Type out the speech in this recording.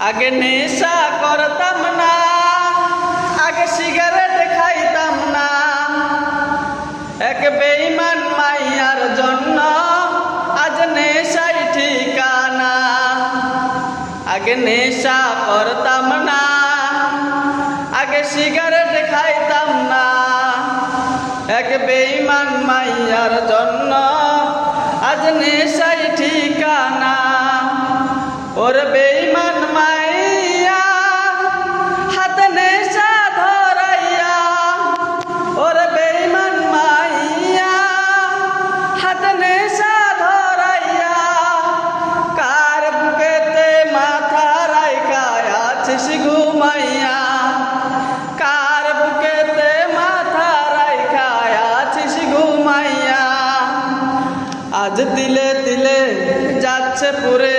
আগে নেশা করতাম না, আগে সিগারেট খাইতাম না, এক বেঈমান মাইয়ার জন্য আজ নেশাই ঠিকানা। আগে নেশা করতাম না, আগে সিগারেট খাইতাম না, এক বেঈমান মাইয়ার জন্য আজ নেশাই ঠিকানা। ওর বেঈমান মাইয়া হাতে নেশা ধরাইয়া, ওর বেঈমান মাইয়া হাতে নেশা ধরাইয়া, কার বুকেতে মাথা রাইখা আছিস ঘুমাইয়া, কার বুকেতে মাথা রাইখা আছিস ঘুমাইয়া। আজ দিলে দিলে যাচ্ছে পুরে